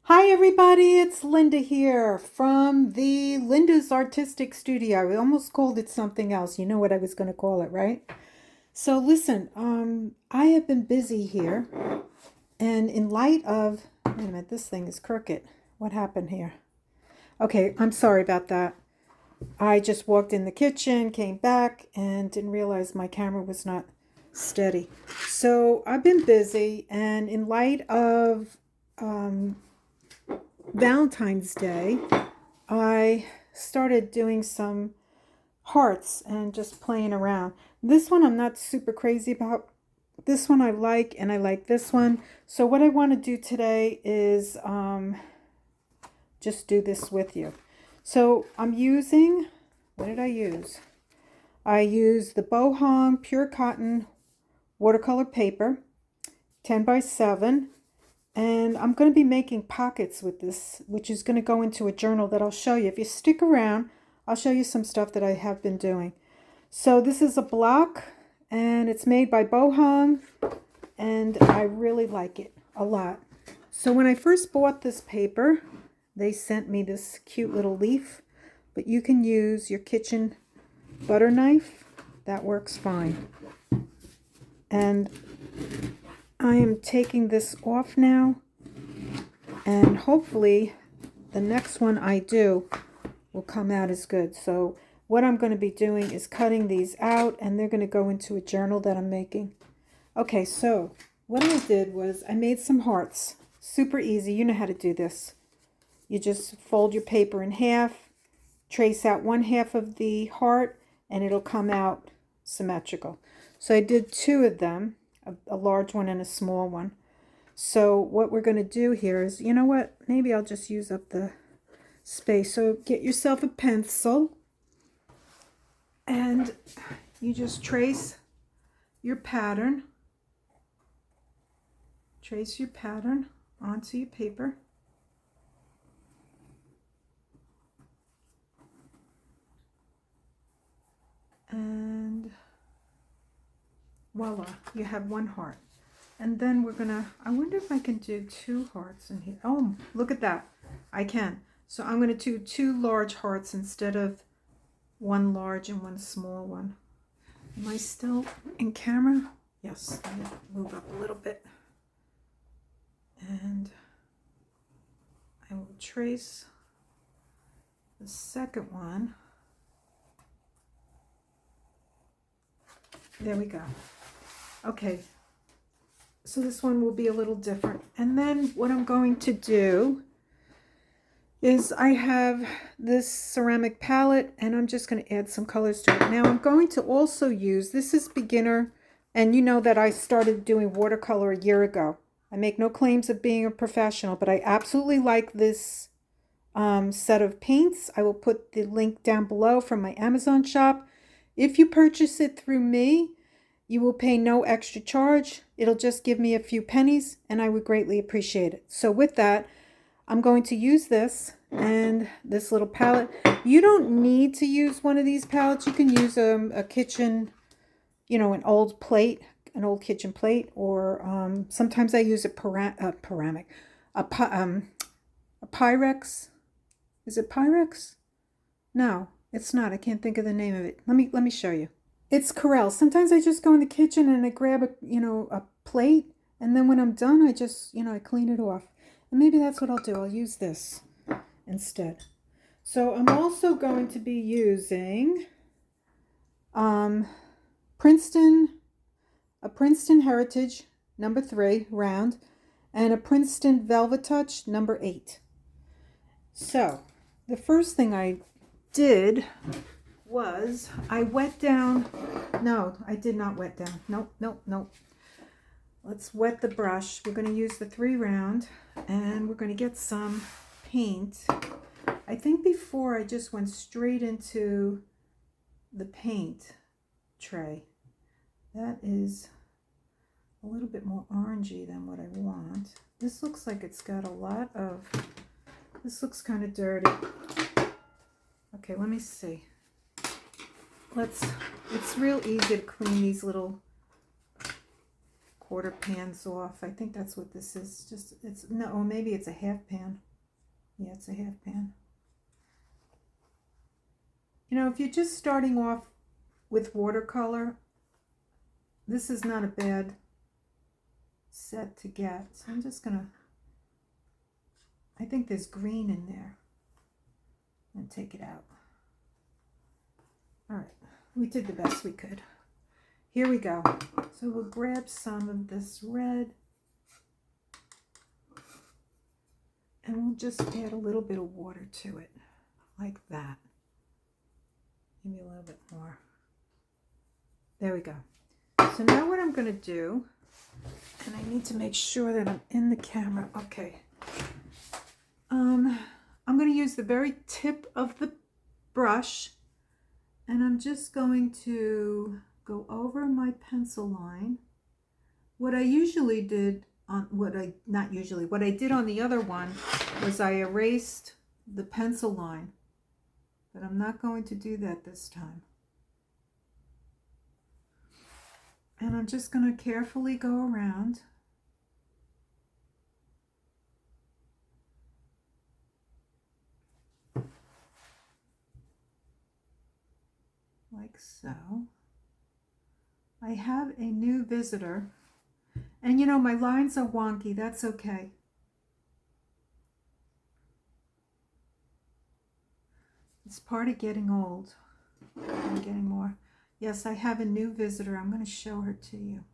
Hi everybody, it's Linda here from the Linda's Artistic Studio. I almost called it something else. You know what I was going to call it, right? So listen, I have been busy here, and in light of, wait a minute, this thing is crooked. What happened here? Okay, I'm sorry about that. I just walked in the kitchen, came back, and didn't realize my camera was not steady. So I've been busy, and in light of Valentine's Day, I started doing some hearts and just playing around. This one I'm not super crazy about. This one I like, and I like this one. So what I want to do today is just do this with you. So I'm using, what did I use? I used the Bohong Pure Cotton watercolor paper, 10 by 7. And I'm going to be making pockets with this, which is going to go into a journal that I'll show you. If you stick around, I'll show you some stuff that I have been doing. So this is a block, and it's made by Bohong, and I really like it a lot. So when I first bought this paper, they sent me this cute little leaf, but you can use your kitchen butter knife. That works fine. And I am taking this off now, and hopefully the next one I do will come out as good. So what I'm going to be doing is cutting these out, and they're going to go into a journal that I'm making. Okay, so what I did was I made some hearts. Super easy. You know how to do this. You just fold your paper in half, trace out one half of the heart, and it'll come out symmetrical. So I did two of them, a large one and a small one. So what we're going to do here is, you know what, maybe I'll just use up the space. So get yourself a pencil, and you just trace your pattern. Trace your pattern onto your paper. And voila, you have one heart. And then we're gonna, I wonder if I can do two hearts in here. Oh, look at that. I can. So I'm gonna do two large hearts instead of one large and one small one. Am I still in camera? Yes, I'm gonna move up a little bit. And I will trace the second one. There we go. Okay. So this one will be a little different. And then what I'm going to do is I have this ceramic palette, and I'm just going to add some colors to it. Now I'm going to also use, this is beginner, and you know that I started doing watercolor a year ago. I make no claims of being a professional, but I absolutely like this set of paints. I will put the link down below from my Amazon shop. If you purchase it through me, you will pay no extra charge. It'll just give me a few pennies, and I would greatly appreciate it. So with that, I'm going to use this and this little palette. You don't need to use one of these palettes. You can use a kitchen, you know, an old plate, an old kitchen plate, or sometimes I use a Pyrex. Is it Pyrex? No, it's not. I can't think of the name of it. Let me show you. It's Corel. Sometimes I just go in the kitchen and I grab a plate, and then when I'm done, I just, I clean it off. And maybe that's what I'll do. I'll use this instead. So I'm also going to be using Princeton, a Princeton Heritage number 3 round, and a Princeton Velvet Touch number 8. So the first thing I did was I wet down, no, I did not wet down. Nope. Let's wet the brush. We're going to use the 3 round, and we're going to get some paint. I think before I just went straight into the paint tray. That is a little bit more orangey than what I want. This looks like it's got a lot of, this looks kind of dirty. Okay, let me see. It's real easy to clean these little quarter pans off. I think that's what this is. Just, it's, no, or maybe it's a half pan. Yeah, it's a half pan. You know, if you're just starting off with watercolor, this is not a bad set to get. So I'm just gonna, I think there's green in there. I'm gonna take it out. All right, we did the best we could. Here we go. So we'll grab some of this red and we'll just add a little bit of water to it, like that. Maybe a little bit more. There we go. So now what I'm going to do, and I need to make sure that I'm in the camera. Okay. I'm going to use the very tip of the brush, and I'm just going to go over my pencil line. What I usually did on what I did on the other one was I erased the pencil line, but I'm not going to do that this time. And I'm just going to carefully go around. Like so. I have a new visitor. And you know, my lines are wonky. That's okay. It's part of getting old. I'm getting more. Yes, I have a new visitor. I'm going to show her to you.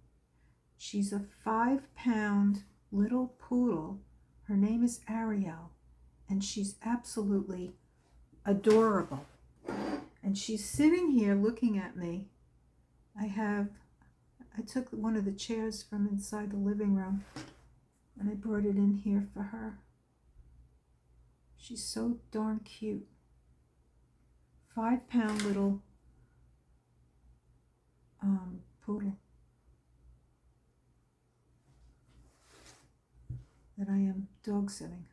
She's a 5-pound little poodle. Her name is Ariel, and she's absolutely adorable. And she's sitting here looking at me. I took one of the chairs from inside the living room, and I brought it in here for her. She's so darn cute. 5-pound little poodle that I am dog sitting.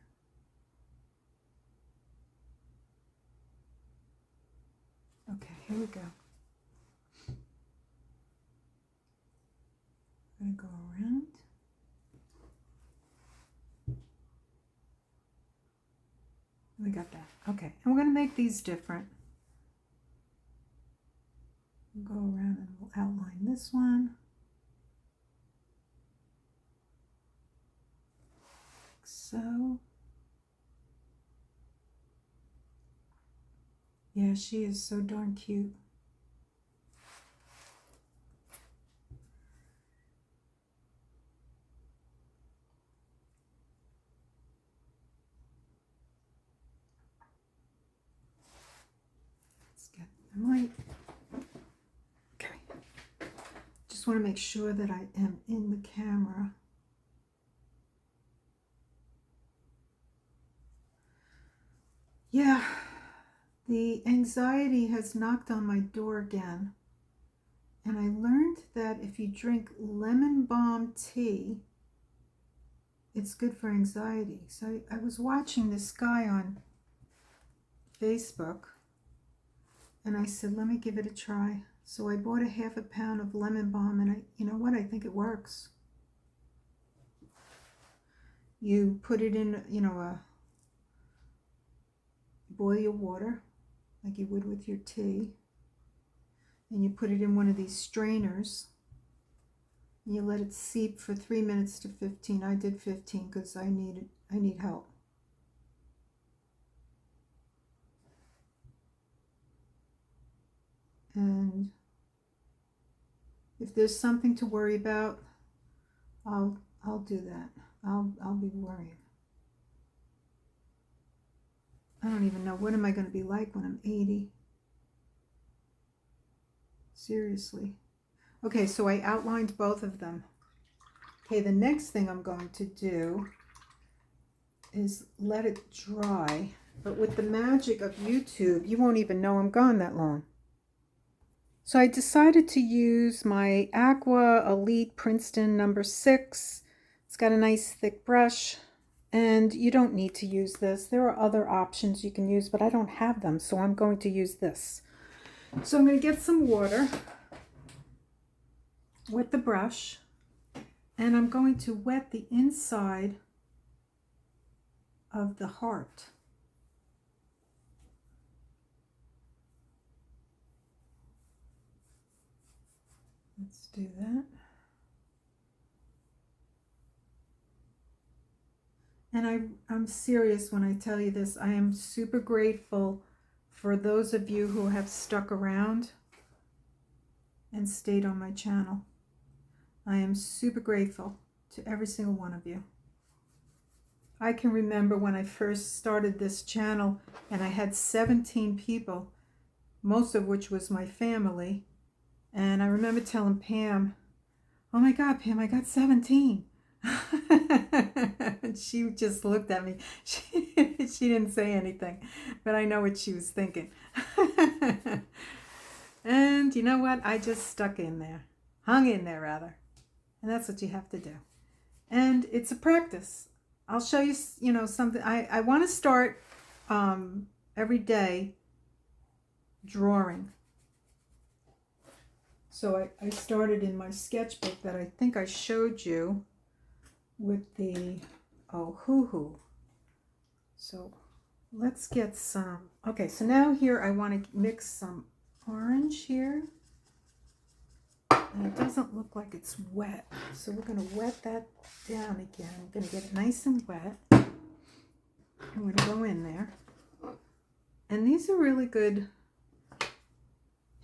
Okay, here we go. I'm going to go around. We got that. Okay, and we're going to make these different. We'll go around and we'll outline this one. Like so. Yeah, she is so darn cute. Let's get them right. Okay. Just want to make sure that I am in the camera. Yeah. The anxiety has knocked on my door again, and I learned that if you drink lemon balm tea, it's good for anxiety. So I was watching this guy on Facebook, and I said, let me give it a try. So I bought a half a pound of lemon balm, and you know what? I think it works. You put it in, boil your water, like you would with your tea, and you put it in one of these strainers, and you let it seep for 3 minutes to 15. I did 15 because I need help. And if there's something to worry about, I'll do that. I'll be worrying. I don't even know, what am I going to be like when I'm 80? Seriously. Okay, so I outlined both of them. Okay, the next thing I'm going to do is let it dry. But with the magic of YouTube, you won't even know I'm gone that long. So I decided to use my Aqua Elite Princeton number 6. It's got a nice thick brush. And you don't need to use this. There are other options you can use, but I don't have them, so I'm going to use this. So I'm going to get some water with the brush, And I'm going to wet the inside of the heart. Let's do that. And I'm serious when I tell you this. I am super grateful for those of you who have stuck around and stayed on my channel. I am super grateful to every single one of you. I can remember when I first started this channel and I had 17 people, most of which was my family. And I remember telling Pam, "Oh my God, Pam, I got 17." She just looked at me. She didn't say anything, but I know what she was thinking. And you know what? I just stuck in there, hung in there rather. And that's what you have to do. And it's a practice. I'll show you, something. I want to start every day drawing. So I started in my sketchbook that I think I showed you with the hoo-hoo. So let's get some. Okay, so now here I want to mix some orange here. And it doesn't look like it's wet. So we're going to wet that down again. I'm going to get it nice and wet. I'm going to go in there. And these are really good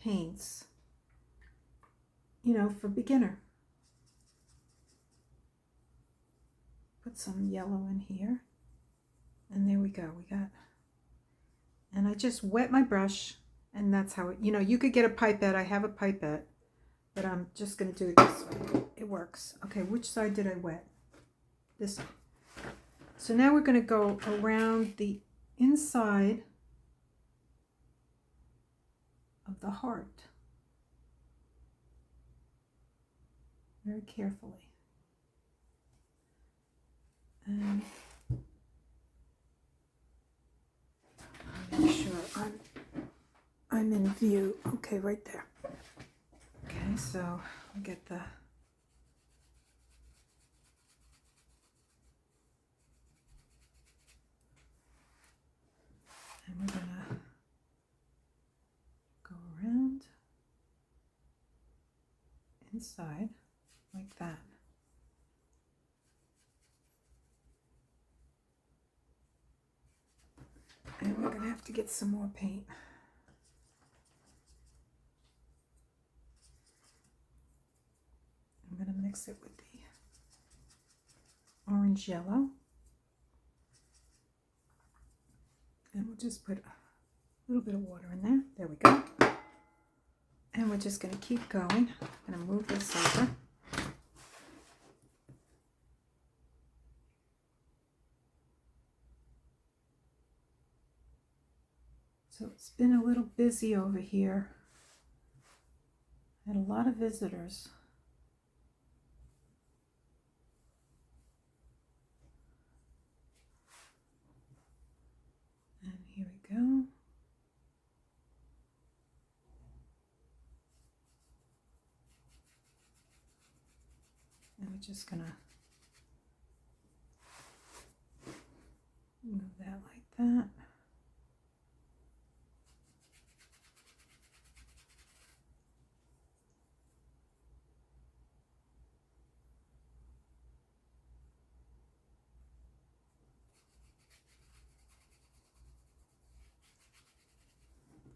paints, for beginner. Put some yellow in here. And there we go. And I just wet my brush. And that's how it, you could get a pipette. I have a pipette. But I'm just going to do it this way. It works. Okay, which side did I wet? This one. So now we're going to go around the inside of the heart. Very carefully. And make sure I'm in view. Okay, right there. Okay, so I'll get the and we're gonna go around inside like that. And we're gonna have to get some more paint. I'm going to mix it with the orange yellow. And we'll just put a little bit of water in there. There we go. And we're just going to keep going. I'm going to move this over. So it's been a little busy over here. I had a lot of visitors. And here we go. And we're just gonna move that like that.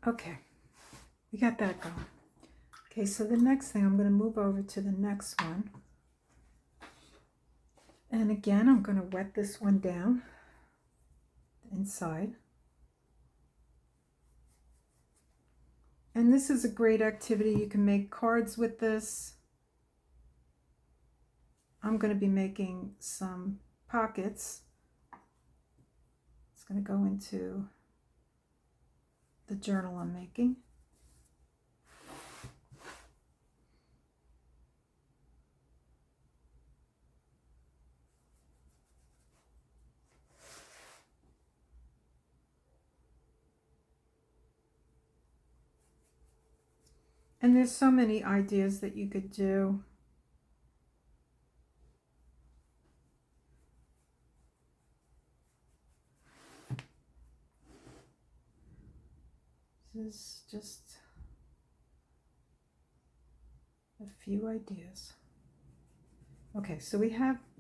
Okay, we got that going. Okay, so the next thing, I'm going to move over to the next one. And again, I'm going to wet this one down inside. And this is a great activity. You can make cards with this. I'm going to be making some pockets. It's going to go into the journal I'm making. And there's so many ideas that you could do. is just a few ideas. Okay, so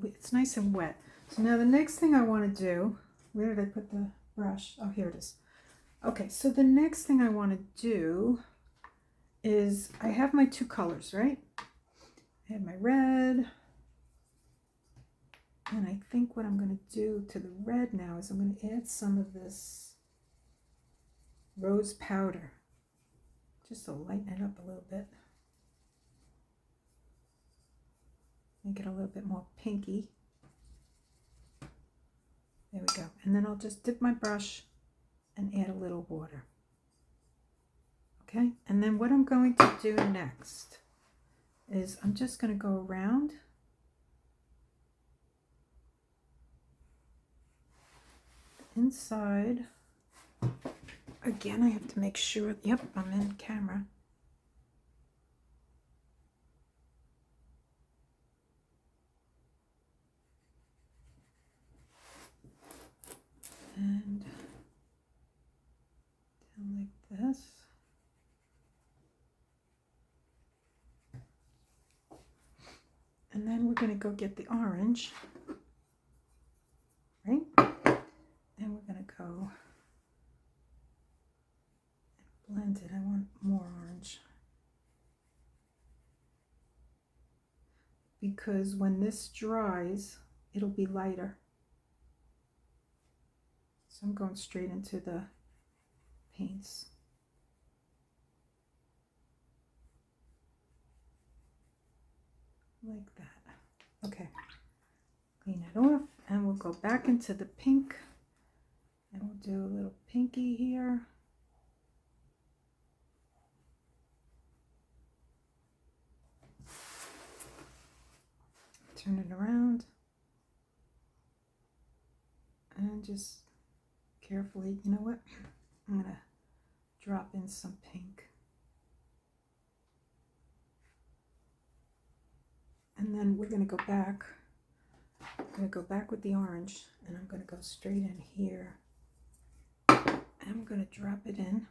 it's nice and wet. So now the next thing I want to do, where did I put the brush? Oh, here it is. Okay, so the next thing I want to do is I have my two colors, right? I have my red. And I think what I'm going to do to the red now is I'm going to add some of this rose powder, just to lighten it up a little bit. Make it a little bit more pinky. There we go. And then I'll just dip my brush and add a little water. Okay, and then what I'm going to do next is I'm just going to go around the inside. Again, I have to make sure, yep, I'm in camera. And down like this. And then we're going to go get the orange, right? And we're going to go and blend it. I want more orange. Because when this dries, it'll be lighter. So I'm going straight into the paints. Like that. Okay. Clean it off and we'll go back into the pink and we'll do a little pinky here. Turn it around and just carefully, you know what? I'm going to drop in some pink. And then we're going to go back. I'm going to go back with the orange and I'm going to go straight in here. And I'm going to drop it in.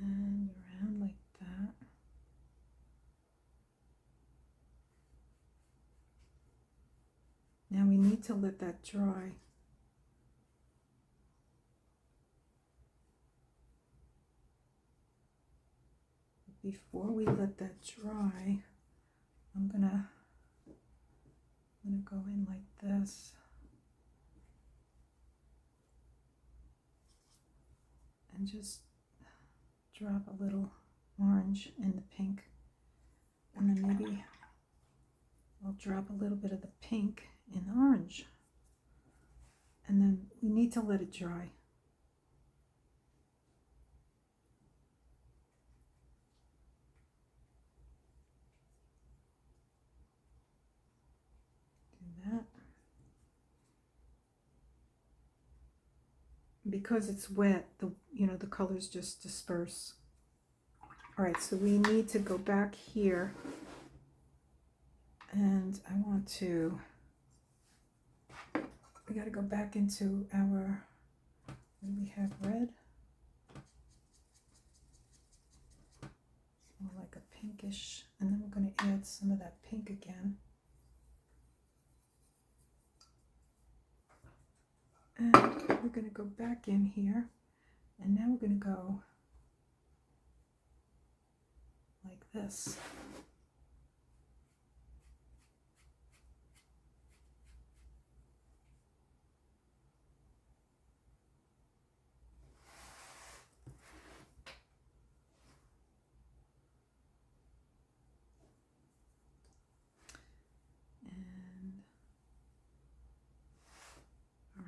And around like that. Now we need to let that dry. Before we let that dry, I'm gonna go in like this. And just drop a little orange in the pink. And then maybe I'll drop a little bit of the pink in the orange. And then we need to let it dry. Do that. Because it's wet, the colors just disperse. All right, so we need to go back here. And I want to, we got to go back into our, what do we have, red? It's more like a pinkish, and then we're going to add some of that pink again. And we're going to go back in here, and now we're going to go like this.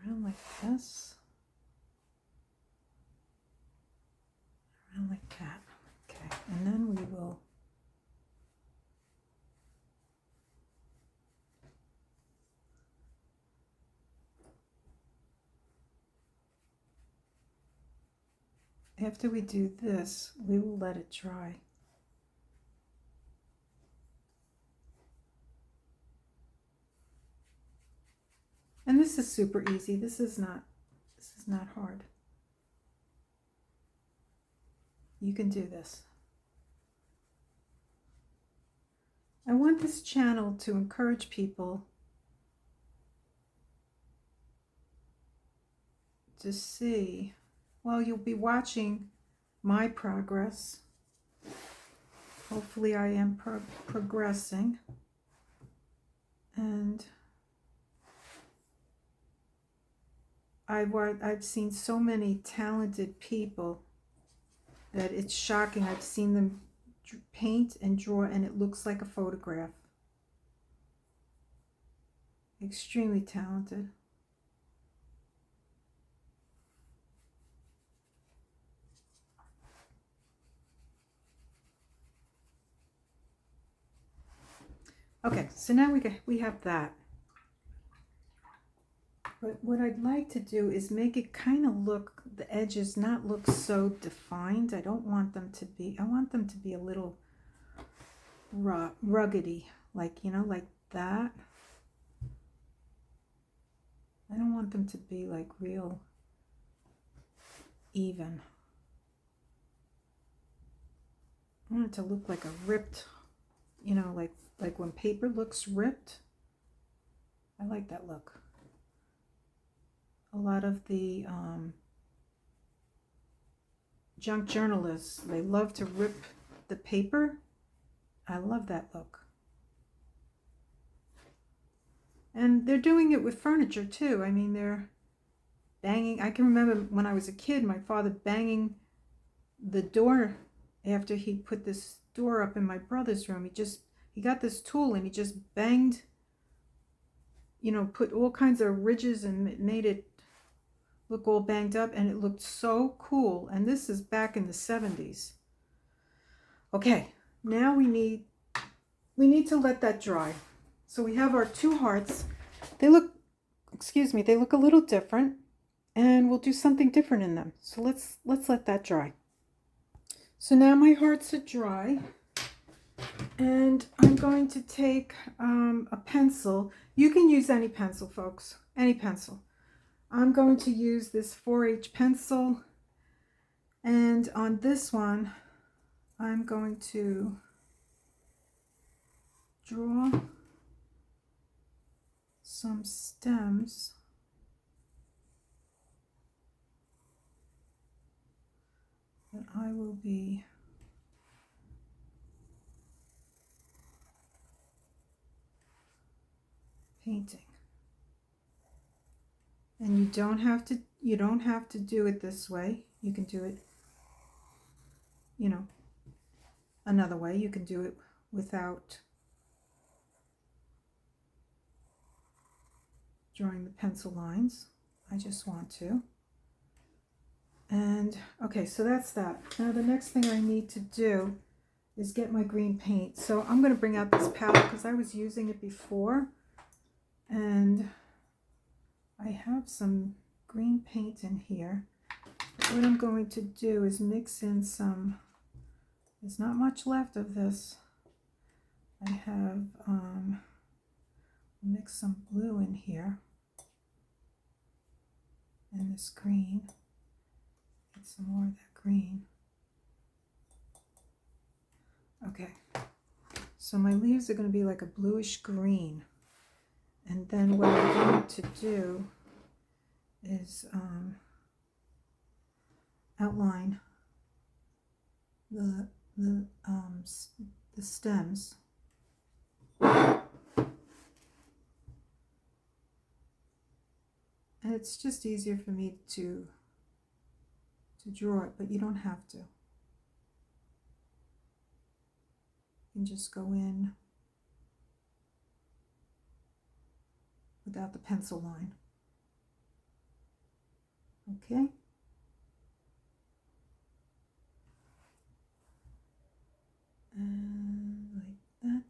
Around like this, around like that. Okay, and then we will after we do this, we will let it dry. And this is super easy. This is not hard. You can do this. I want this channel to encourage people to see, well, you'll be watching my progress. Hopefully I am progressing. And I've seen so many talented people that it's shocking. I've seen them paint and draw and it looks like a photograph. Extremely talented. Okay, so now we have that. But what I'd like to do is make it kind of look, the edges not look so defined. I don't want them to be, I want them to be a little ruggedy, like, you know, like that. I don't want them to be like real even. I want it to look like a ripped, you know, like when paper looks ripped. I like that look. A lot of the junk journalists, they love to rip the paper. I love that look. And they're doing it with furniture too. I mean, they're banging. I can remember when I was a kid, my father banging the door after he put this door up in my brother's room. He got this tool and he just banged, you know, put all kinds of ridges and made it look all banged up, and it looked so cool. And this is back in the 70s. Okay, now we need to let that dry. So we have our two hearts. They look, they look a little different, and we'll do something different in them. So let's let that dry. So now my hearts are dry, and I'm going to take a pencil. You can use any pencil, folks, any pencil. I'm going to use this 4H pencil, and on this one I'm going to draw some stems that I will be painting. And you don't have to do it this way. You can do it, you know, another way. You can do it without drawing the pencil lines. I just want to. And okay, so that's that. Now the next thing I need to do is get my green paint. So I'm going to bring out this palette because I was using it before, and I have some green paint in here. What I'm going to do is mix in some, there's not much left of this. I have mix some blue in here and this green. Get some more of that green. Okay, so my leaves are going to be like a bluish green. And then what I'm going to do is outline the stems. And it's just easier for me to draw it, but you don't have to. You can just go in without the pencil line. Okay. And like that.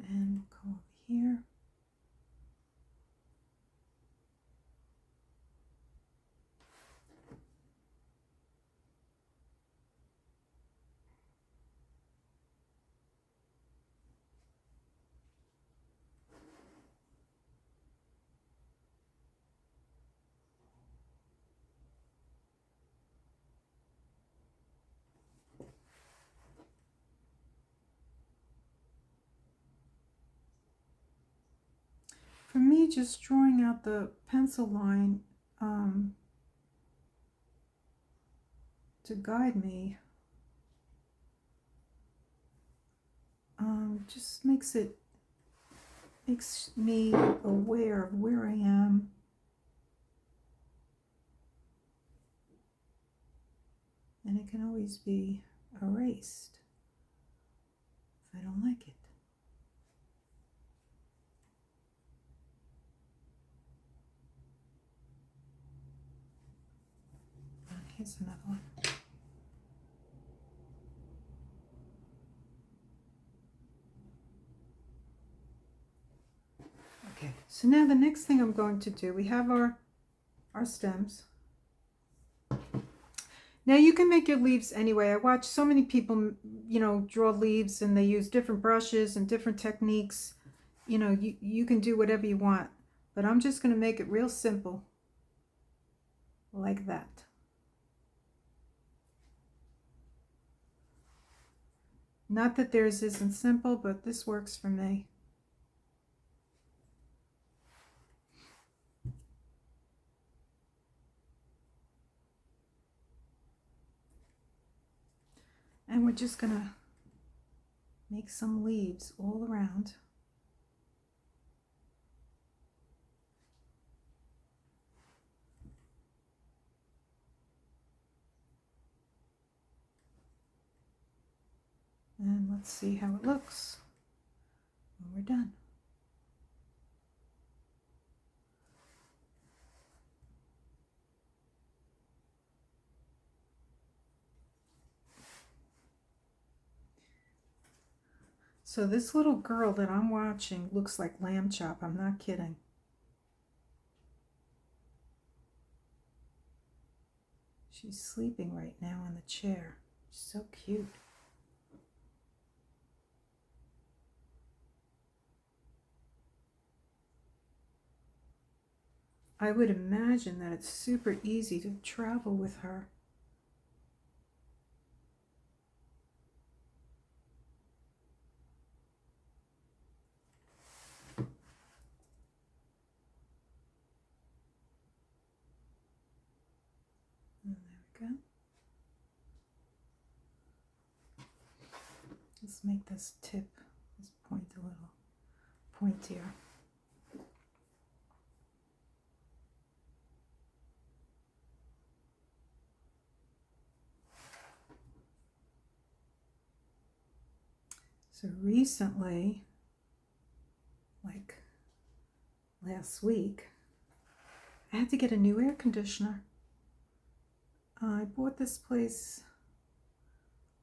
And we'll go over here. for me, just drawing out the pencil line to guide me just makes me aware of where I am. And it can always be erased if I don't like it. Here's another one. Okay, so now the next thing I'm going to do, we have our stems. Now you can make your leaves anyway. I watch so many people, draw leaves, and they use different brushes and different techniques. You can do whatever you want, but I'm just going to make it real simple, like that. Not that theirs isn't simple, but this works for me. And we're just going to make some leaves all around. And let's see how it looks when we're done. So this little girl that I'm watching looks like lamb chop. I'm not kidding. She's sleeping right now in the chair. She's so cute. I would imagine that it's super easy to travel with her. And there we go. Let's make this tip, this point a little pointier. So recently, like last week, I had to get a new air conditioner. I bought this place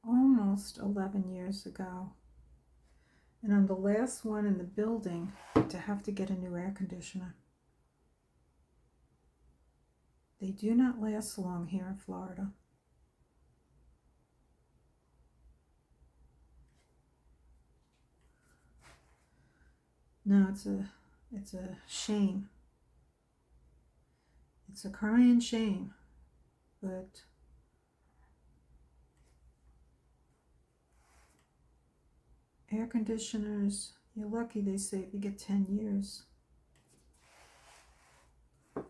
almost 11 years ago. And I'm the last one in the building to have to get a new air conditioner. They do not last long here in Florida. No, it's a shame. It's a crying shame, but air conditioners, you're lucky, they say, if you get 10 years. I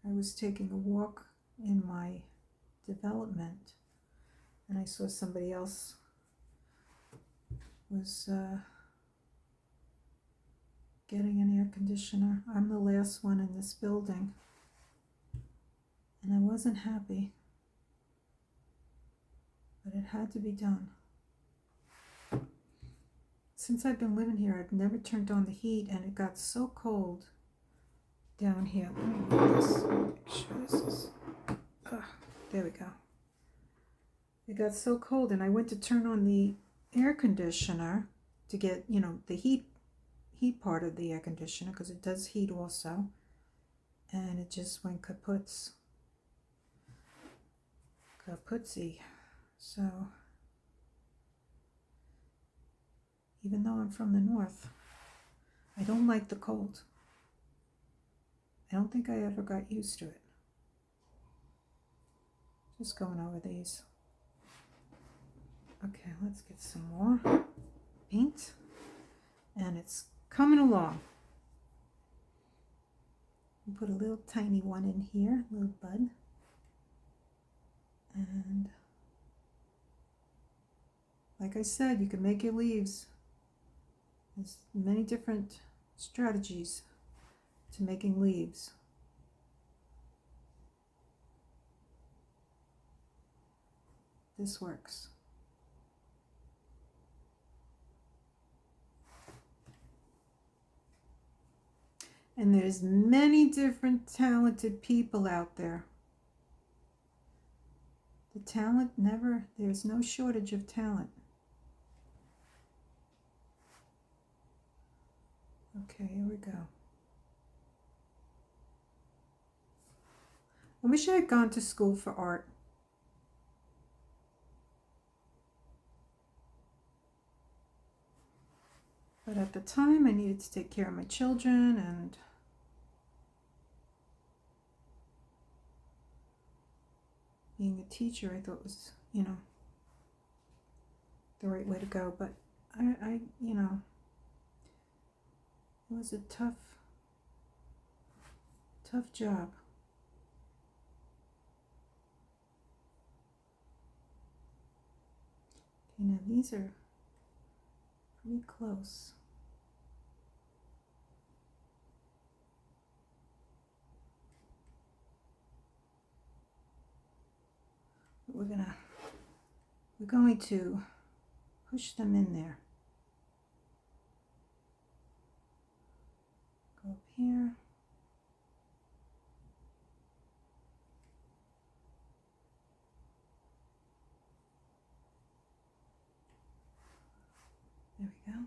was taking a walk in my development, and I saw somebody else was getting an air conditioner. I'm the last one in this building, and I wasn't happy, but it had to be done. Since I've been living here, I've never turned on the heat, and it got so cold down here. Let me move this. Make sure this is. There we go. It got so cold, and I went to turn on the air conditioner to get, the heat part of the air conditioner, because it does heat also, and it just went kaputsy. So even though I'm from the north, I don't like the cold. I don't think I ever got used to it. Just going over these. Okay, let's get some more paint. and it's coming along. Put a little tiny one in here, a little bud. And like I said, you can make your leaves. There's many different strategies to making leaves. This works. And there's many different talented people out there. The talent there's no shortage of talent. Okay, here we go. I wish I had gone to school for art. But at the time, I needed to take care of my children, and being a teacher, I thought was, the right way to go. But I it was a tough job. Okay, now these are pretty close. We're going to push them in there. Go up here. There we go.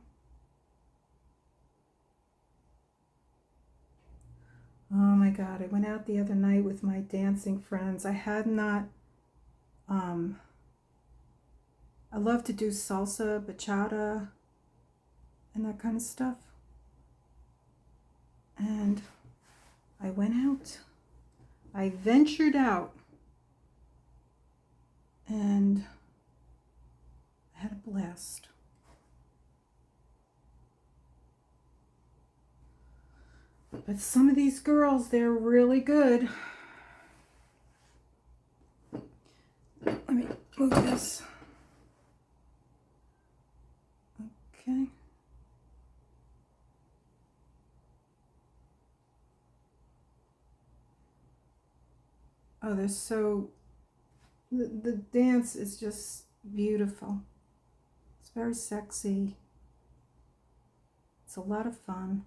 Oh my God, I went out the other night with my dancing friends. I had not I love to do salsa, bachata, and that kind of stuff. And I went out. I ventured out. And I had a blast. But some of these girls, they're really good. Let me move this. Okay. Oh, they're so... The dance is just beautiful. It's very sexy. It's a lot of fun.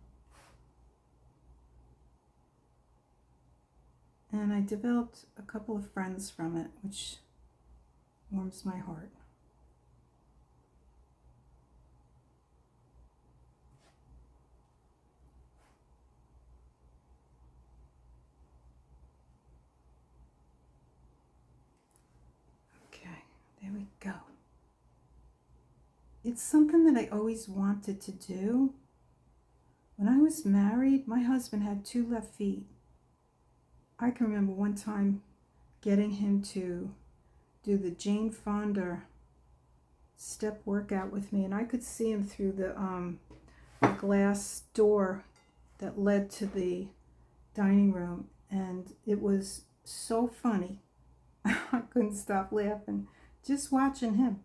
And I developed a couple of friends from it, which warms my heart. Okay, there we go. It's something that I always wanted to do. When I was married, my husband had 2 left feet. I can remember one time getting him to do the Jane Fonda step workout with me, and I could see him through the glass door that led to the dining room, and it was so funny. I couldn't stop laughing just watching him.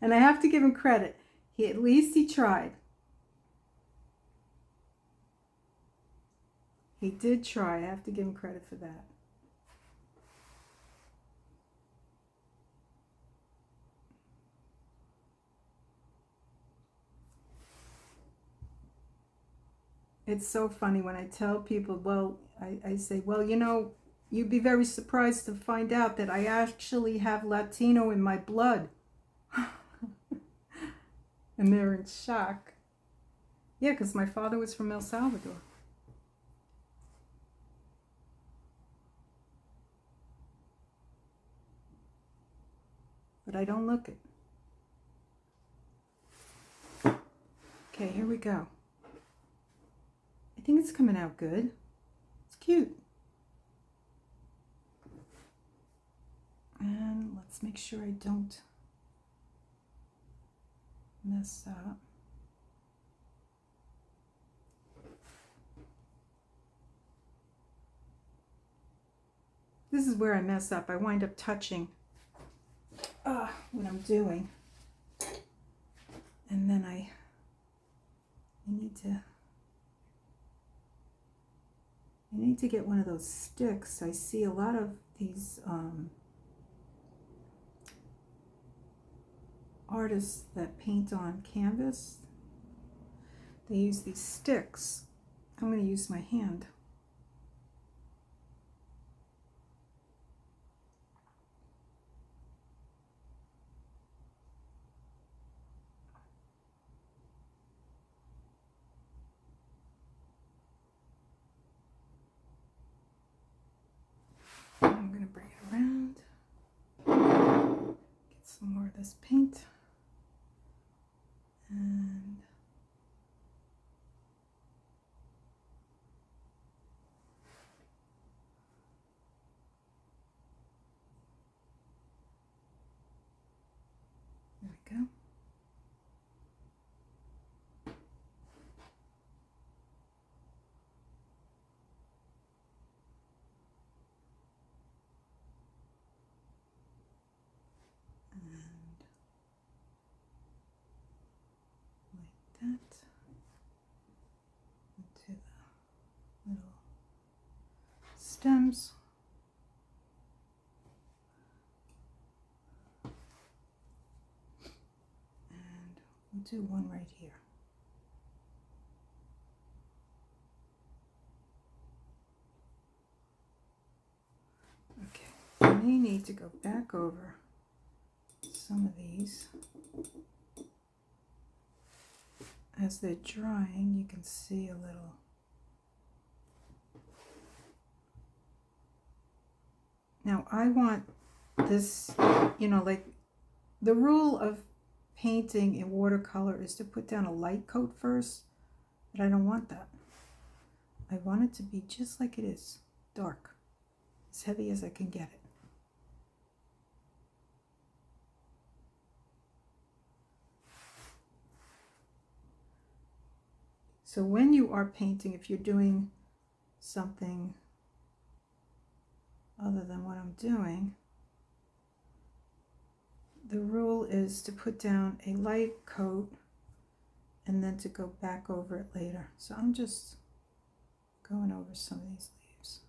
And I have to give him credit. At least he tried. He did try. I have to give him credit for that. It's so funny when I tell people, well, I say, well, you'd be very surprised to find out that I actually have Latino in my blood. And they're in shock. Yeah, because my father was from El Salvador. But I don't look it. Okay, here we go. I think it's coming out good. It's cute. And let's make sure I don't mess up. This is where I mess up. I wind up touching what I'm doing. And then I need to get one of those sticks. I see a lot of these artists that paint on canvas. They use these sticks. I'm going to use my hand. I'm going to bring it around, get some more of this paint, and there we go. That into the little stems. And we'll do one right here. Okay, I may need to go back over some of these. As they're drying, you can see a little. Now I want this, you know, like the rule of painting in watercolor is to put down a light coat first, but I don't want that. I want it to be just like it is, dark, as heavy as I can get it. So when you are painting, if you're doing something other than what I'm doing, the rule is to put down a light coat and then to go back over it later. So I'm just going over some of these leaves.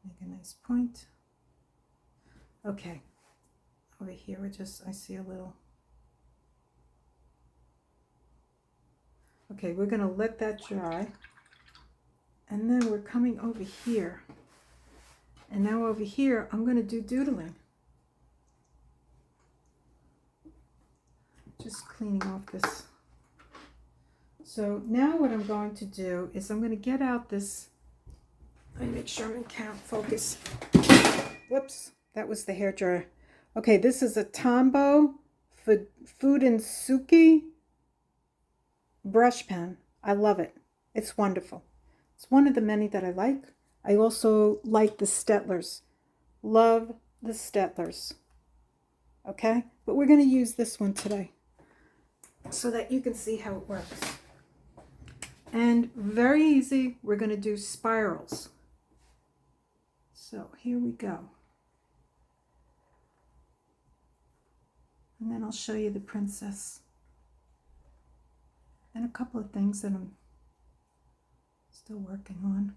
Make a nice point. Okay, over here I see a little. Okay, we're gonna let that dry. And then we're coming over here. And now over here, I'm gonna do doodling. Just cleaning off this. So now what I'm going to do is I'm going to get out this, let me make sure I'm in focus. Whoops, that was the hairdryer. Okay, this is a Tombow Fudinsuki brush pen. I love it. It's wonderful. It's one of the many that I like. I also like the Stettlers. Love the Stettlers. Okay, but we're going to use this one today so that you can see how it works. And very easy, we're going to do spirals. So here we go. And then I'll show you the princess and a couple of things that I'm still working on.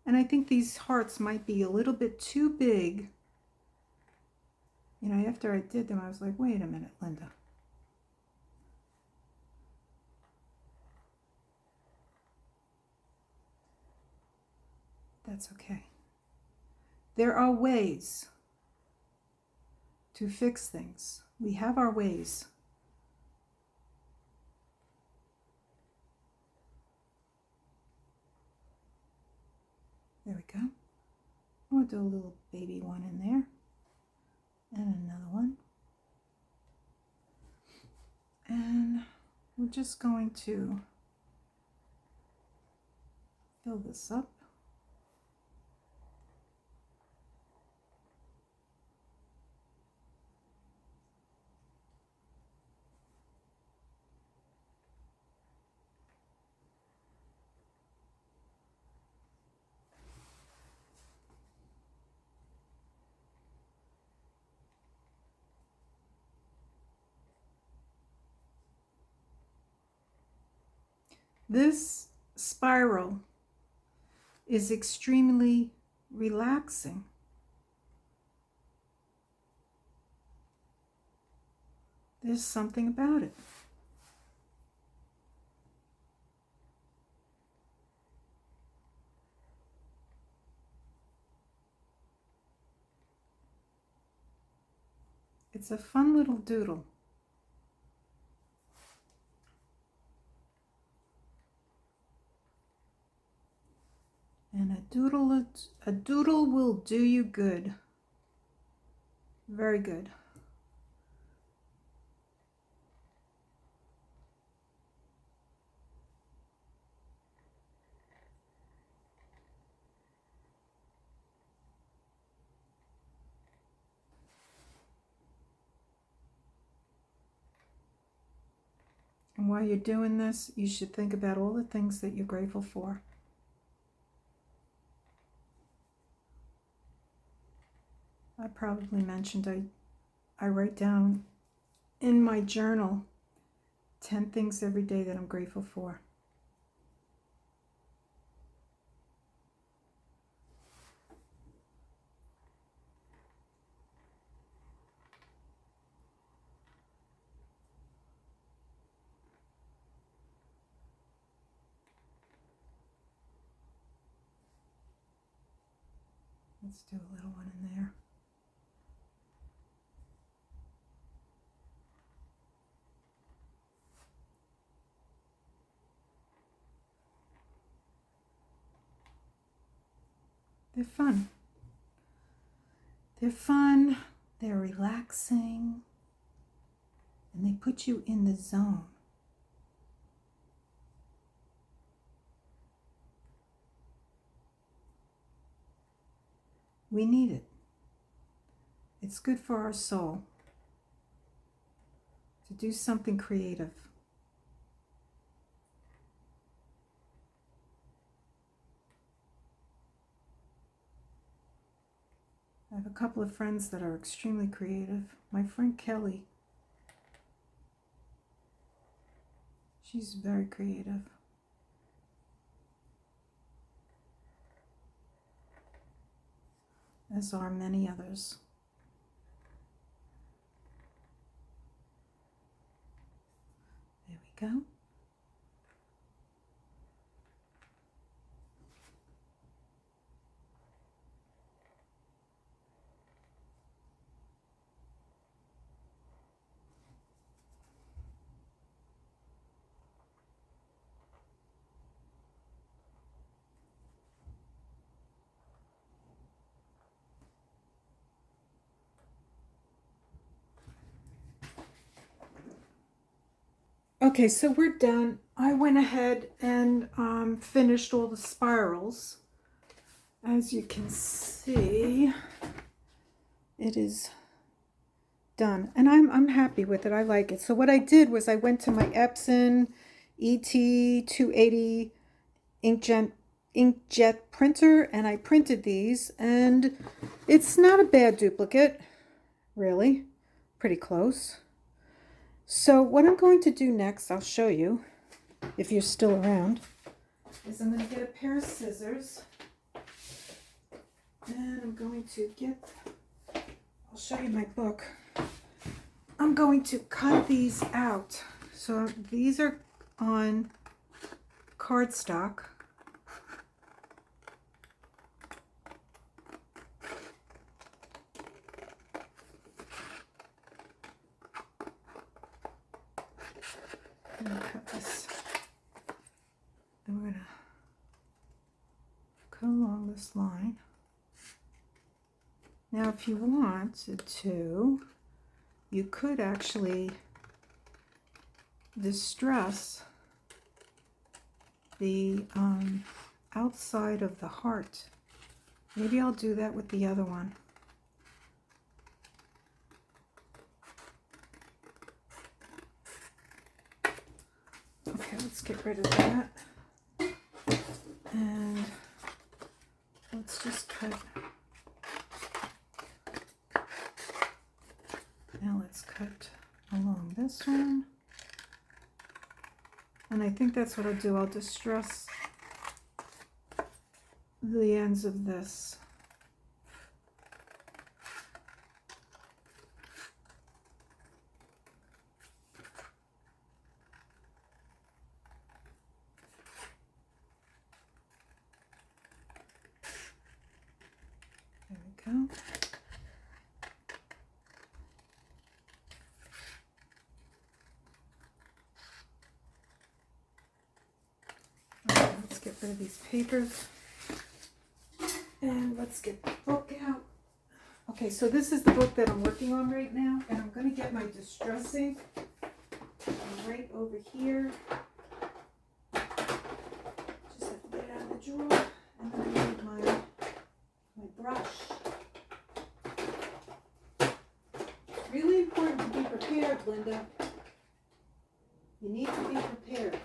And I think these hearts might be a little bit too big. You know, after I did them, I was like, wait a minute, Linda. That's okay. There are ways to fix things. We have our ways. There we go. I'm going to do a little baby one in there. And another one. And we're just going to fill this up. This spiral is extremely relaxing. There's something about it. It's a fun little doodle. And a doodle will do you good. Very good. And while you're doing this, you should think about all the things that you're grateful for. I probably mentioned I write down in my journal 10 things every day that I'm grateful for. Let's do a little one in there. They're fun. They're fun, they're relaxing, and they put you in the zone. We need it. It's good for our soul to do something creative. I have a couple of friends that are extremely creative. My friend Kelly, she's very creative. As are many others. There we go. Okay, so we're done. I went ahead and finished all the spirals. As you can see, it is done, and I'm happy with it. I like it. So what I did was I went to my Epson ET280 inkjet printer, and I printed these, and it's not a bad duplicate, really. Pretty close. So what I'm going to do next, I'll show you, if you're still around, is I'm going to get a pair of scissors, and I'm going to get, I'll show you my book. I'm going to cut these out. So these are on cardstock. I'm going to cut this. And we're going to cut along this line. Now, if you wanted to, you could actually distress the outside of the heart. Maybe I'll do that with the other one. Okay, let's get rid of that. And let's just cut. Now let's cut along this one. And I think that's what I'll do. I'll distress the ends of this. There we go. Okay, let's get rid of these papers. And let's get the book out. Okay, so this is the book that I'm working on right now, and I'm going to get my distressing right over here. Just have to get it out of the drawer, and then I need my brush. It's really important to be prepared, Linda. You need to be prepared.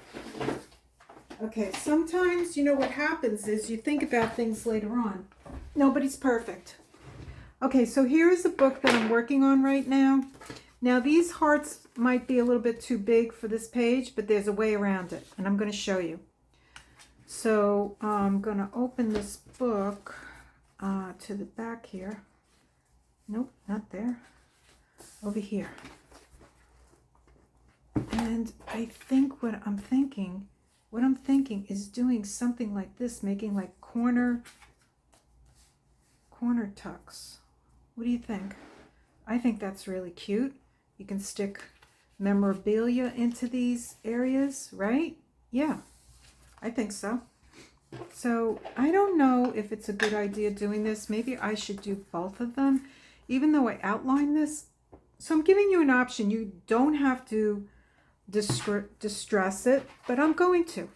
Okay, sometimes, you know, what happens is you think about things later on. Nobody's perfect. Okay, so here is a book that I'm working on right now. Now, these hearts might be a little bit too big for this page, but there's a way around it, and I'm going to show you. So I'm going to open this book to the back here. Nope, not there. Over here. And I think what I'm thinking is doing something like this, making like corner tucks. What do you think? I think that's really cute. You can stick memorabilia into these areas, right? Yeah, I think so. So I don't know if it's a good idea doing this. Maybe I should do both of them, even though I outlined this. So I'm giving you an option. You don't have to distress it, but I'm going to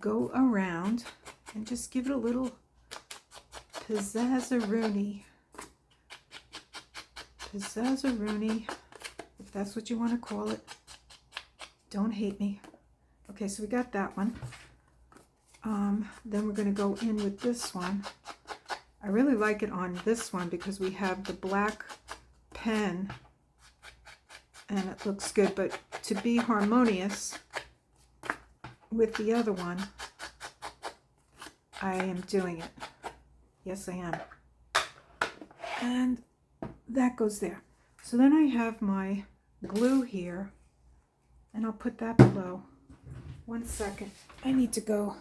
go around and just give it a little pizzazz-a-rooney, if that's what you want to call it. Don't hate me. Okay, so we got that one. Then we're going to go in with this one. I really like it on this one because we have the black pen and it looks good, but to be harmonious with the other one, I am doing it. Yes, I am. And that goes there. So then I have my glue here, and I'll put that below. 1 second. I need to go.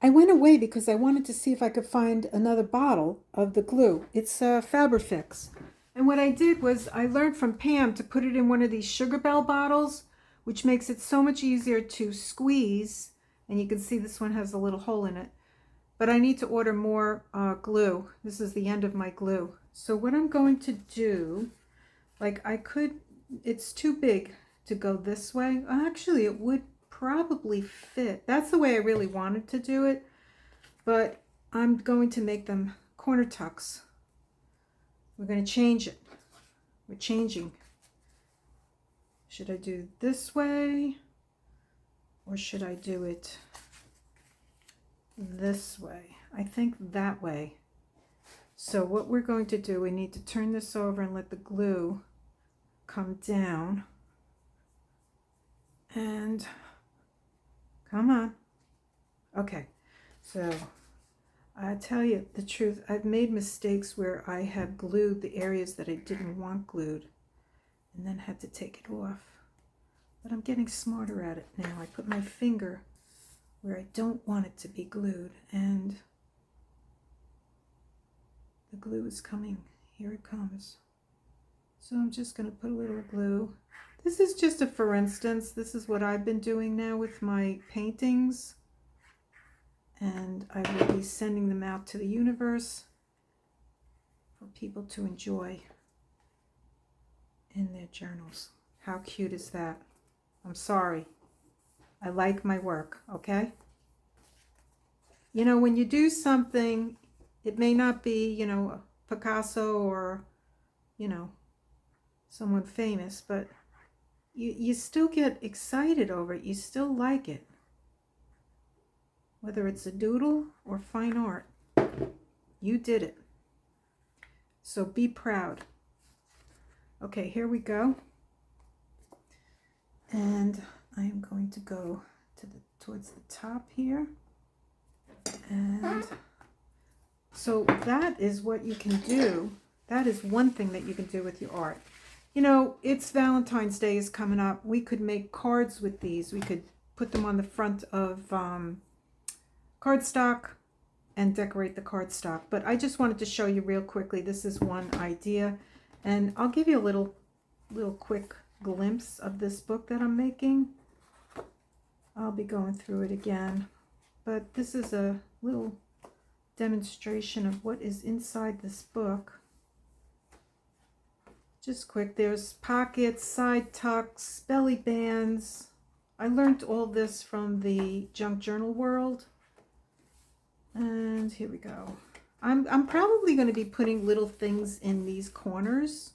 I went away because I wanted to see if I could find another bottle of the glue. It's Fabrifix. And what I did was I learned from Pam to put it in one of these Sugar Bell bottles, which makes it so much easier to squeeze. And you can see this one has a little hole in it. But I need to order more glue. This is the end of my glue. So what I'm going to do, like it's too big to go this way. Actually, it would probably fit. That's the way I really wanted to do it. But I'm going to make them corner tucks. We're going to change it. We're changing. Should I do this way? Or should I do it this way? I think that way. So what we're going to do, we need to turn this over and let the glue come down. And come on. Okay, so I tell you the truth, I've made mistakes where I have glued the areas that I didn't want glued and then had to take it off. But I'm getting smarter at it now. I put my finger where I don't want it to be glued, and the glue is coming. Here it comes. So I'm just going to put a little glue. This is just a for instance. This is what I've been doing now with my paintings, and I will be sending them out to the universe for people to enjoy in their journals. How cute is that? I'm sorry. I like my work, okay? You know, when you do something, it may not be, you know, Picasso or, you know, someone famous, but you still get excited over it. You still like it. Whether it's a doodle or fine art, you did it. So be proud. Okay, here we go. And I am going to go towards the top here. And so that is what you can do. That is one thing that you can do with your art. You know, it's Valentine's Day is coming up. We could make cards with these. We could put them on the front of cardstock and decorate the cardstock. But I just wanted to show you real quickly. This is one idea. And I'll give you a little quick glimpse of this book that I'm making. I'll be going through it again. But this is a little demonstration of what is inside this book. Just quick, there's pockets, side tucks, belly bands. I learned all this from the junk journal world. And here we go. I'm probably going to be putting little things in these corners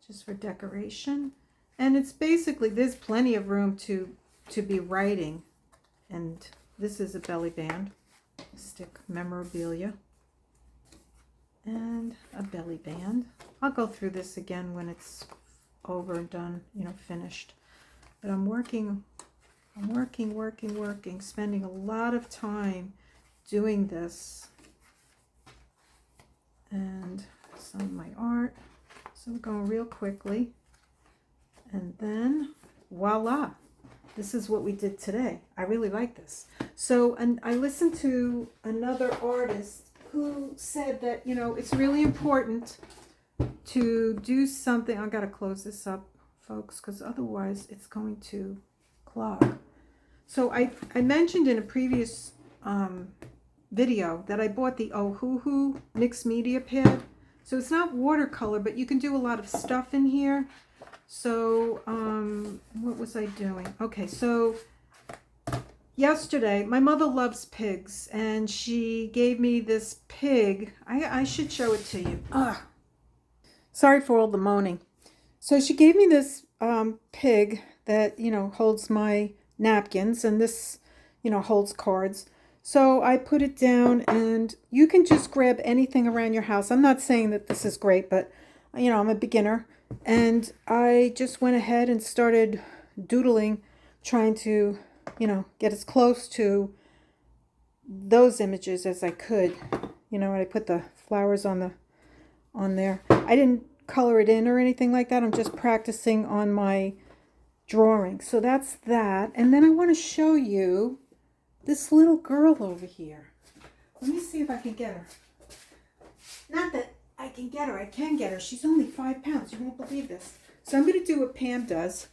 just for decoration. And it's basically, there's plenty of room to be writing. And this is a belly band. Stick memorabilia. And a belly band. I'll go through this again when it's over and done, you know, finished. But I'm working, spending a lot of time doing this. And some of my art. So we're going real quickly. And then voila. This is what we did today. I really like this. So, and I listened to another artist who said that, you know, it's really important to do something. I've got to close this up, folks, because otherwise it's going to clog. So I mentioned in a previous video that I bought the Ohuhu mixed media pad. So it's not watercolor, but you can do a lot of stuff in here. So what was I doing? Okay, so yesterday, my mother loves pigs, and she gave me this pig. I should show it to you. Sorry for all the moaning. So she gave me this pig that, you know, holds my napkins, and this, you know, holds cards. So I put it down, and you can just grab anything around your house. I'm not saying that this is great, but, you know, I'm a beginner. And I just went ahead and started doodling, trying to, you know, get as close to those images as I could. You know, and I put the flowers on there. I didn't color it in or anything like that. I'm just practicing on my drawing. So that's that. And then I want to show you this little girl over here. Let me see if I can get her. Not that I can get her. I can get her. She's only 5 pounds. You won't believe this. So I'm going to do what Pam does.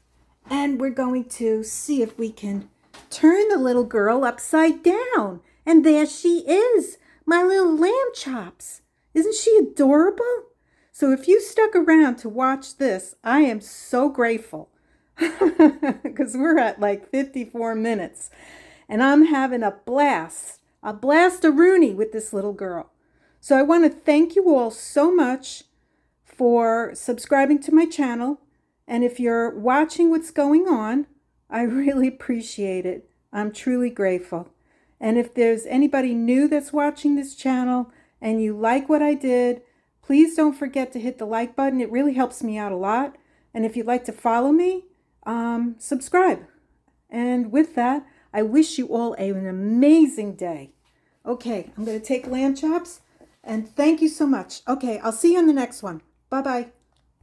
And we're going to see if we can turn the little girl upside down. And there she is. My little lamb chops. Isn't she adorable? So if you stuck around to watch this, I am so grateful. Because we're at like 54 minutes. And I'm having a blast-a-rooney with this little girl. So I want to thank you all so much for subscribing to my channel. And if you're watching what's going on, I really appreciate it. I'm truly grateful. And if there's anybody new that's watching this channel and you like what I did, please don't forget to hit the like button. It really helps me out a lot. And if you'd like to follow me, subscribe. And with that, I wish you all an amazing day. Okay, I'm going to take lamb chops, and thank you so much. Okay, I'll see you on the next one. Bye-bye.